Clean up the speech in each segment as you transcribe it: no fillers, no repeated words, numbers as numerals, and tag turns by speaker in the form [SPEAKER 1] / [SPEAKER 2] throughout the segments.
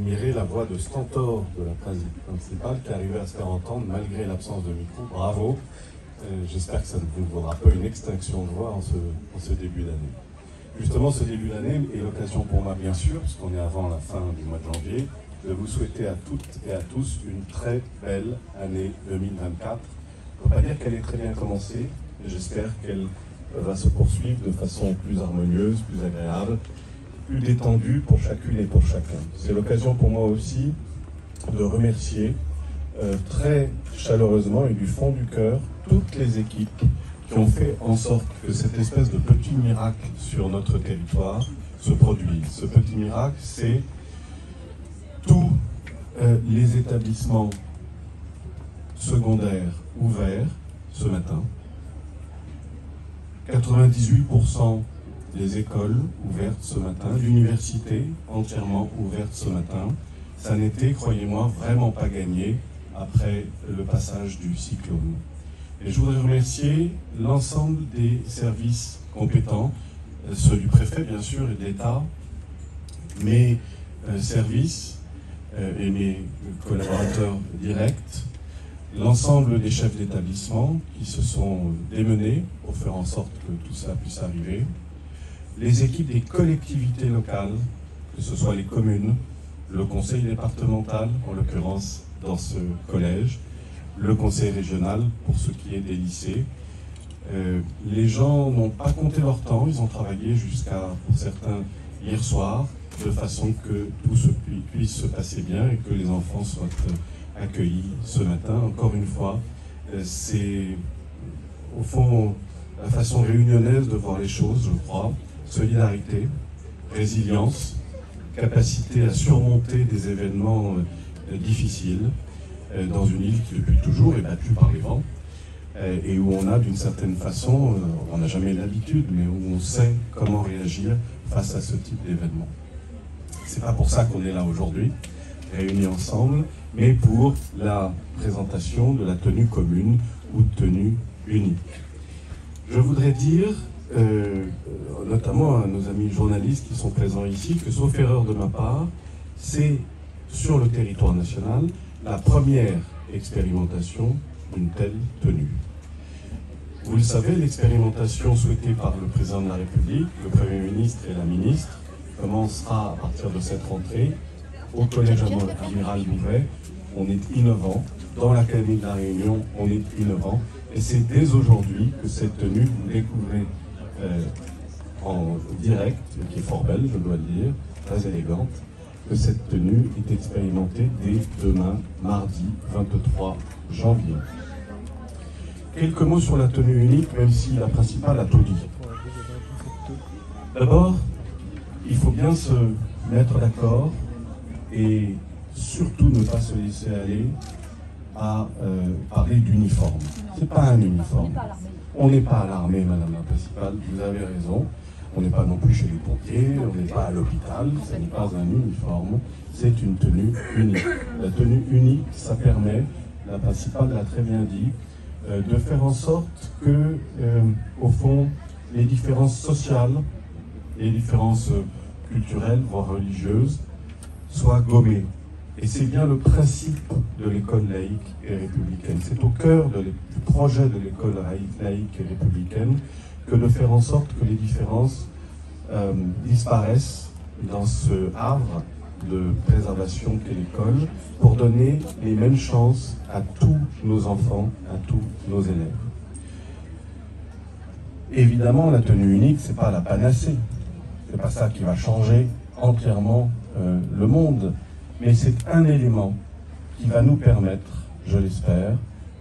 [SPEAKER 1] admiré la voix de stentor de la principale qui arrivait à se faire entendre malgré l'absence de micro. Bravo. J'espère que ça ne vous vaudra pas une extinction de voix en ce début d'année. Justement, ce début d'année est l'occasion pour moi, bien sûr, puisqu'on est avant la fin du mois de janvier, de vous souhaiter à toutes et à tous une très belle année 2024. On ne peut pas dire qu'elle est très bien commencée, mais j'espère qu'elle va se poursuivre de façon plus harmonieuse, plus agréable, plus détendue pour chacune et pour chacun. C'est l'occasion pour moi aussi de remercier très chaleureusement et du fond du cœur toutes les équipes qui ont fait en sorte que cette espèce de petit miracle sur notre territoire se produise. Ce petit miracle, c'est tous les établissements secondaires ouverts ce matin, 98% des écoles ouvertes ce matin, l'université entièrement ouverte ce matin. Ça n'était, croyez-moi, vraiment pas gagné après le passage du cyclone. Et je voudrais remercier l'ensemble des services compétents, ceux du préfet bien sûr et de l'État, mes services et mes collaborateurs directs, l'ensemble des chefs d'établissement qui se sont démenés pour faire en sorte que tout cela puisse arriver, les équipes des collectivités locales, que ce soit les communes, le conseil départemental, en l'occurrence dans ce collège, le conseil régional pour ce qui est des lycées. Les gens n'ont pas compté leur temps, ils ont travaillé jusqu'à, pour certains, hier soir, de façon que tout puisse se passer bien et que les enfants soient accueillis ce matin. Encore une fois, c'est au fond la façon réunionnaise de voir les choses, je crois. Solidarité, résilience, capacité à surmonter des événements difficiles dans une île qui depuis toujours est battue par les vents et où on a d'une certaine façon, on n'a jamais l'habitude, mais où on sait comment réagir face à ce type d'événement. C'est pas pour ça qu'on est là aujourd'hui, réunis ensemble, mais pour la présentation de la tenue commune ou tenue unique. Je voudrais dire, notamment à nos amis journalistes qui sont présents ici, que sauf erreur de ma part, c'est sur le territoire national la première expérimentation d'une telle tenue. Vous le savez, l'expérimentation souhaitée par le président de la République, le Premier ministre et la ministre commencera à partir de cette rentrée au Collège Amiral Louvet. On est innovant. Dans l'Académie de la Réunion, on est innovant. Et c'est dès aujourd'hui que cette tenue, vous découvrez en direct, qui est fort belle, je dois le dire, très élégante, que cette tenue est expérimentée dès demain, mardi 23 janvier. Quelques mots sur la tenue unique, même si la principale a tout dit. D'abord, il faut bien se mettre d'accord et surtout ne pas se laisser aller à parler d'uniforme. C'est pas un uniforme. On n'est pas à l'armée, Madame la Principale, vous avez raison. On n'est pas non plus chez les pompiers, on n'est pas à l'hôpital, ce n'est pas un uniforme, c'est une tenue unique. La tenue unique, ça permet, la Principale l'a très bien dit, de faire en sorte que, au fond, les différences sociales, les différences culturelles, voire religieuses, soient gommées. Et c'est bien le principe de l'école laïque et républicaine. C'est au cœur du projet de l'école laïque et républicaine que de faire en sorte que les différences disparaissent dans ce havre de préservation qu'est l'école pour donner les mêmes chances à tous nos enfants, à tous nos élèves. Évidemment, la tenue unique, c'est pas la panacée. C'est pas ça qui va changer entièrement le monde. Mais c'est un élément qui va nous permettre, je l'espère,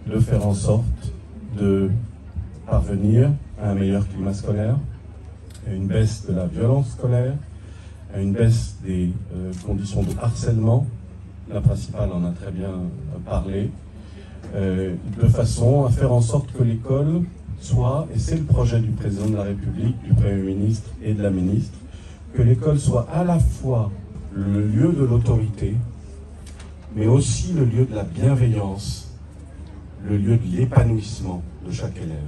[SPEAKER 1] de faire en sorte de parvenir à un meilleur climat scolaire, à une baisse de la violence scolaire, à une baisse des conditions de harcèlement. La Principale en a très bien parlé, de façon à faire en sorte que l'école soit, et c'est le projet du président de la République, du Premier ministre et de la ministre, que l'école soit à la fois le lieu de l'autorité, mais aussi le lieu de la bienveillance, le lieu de l'épanouissement de chaque élève.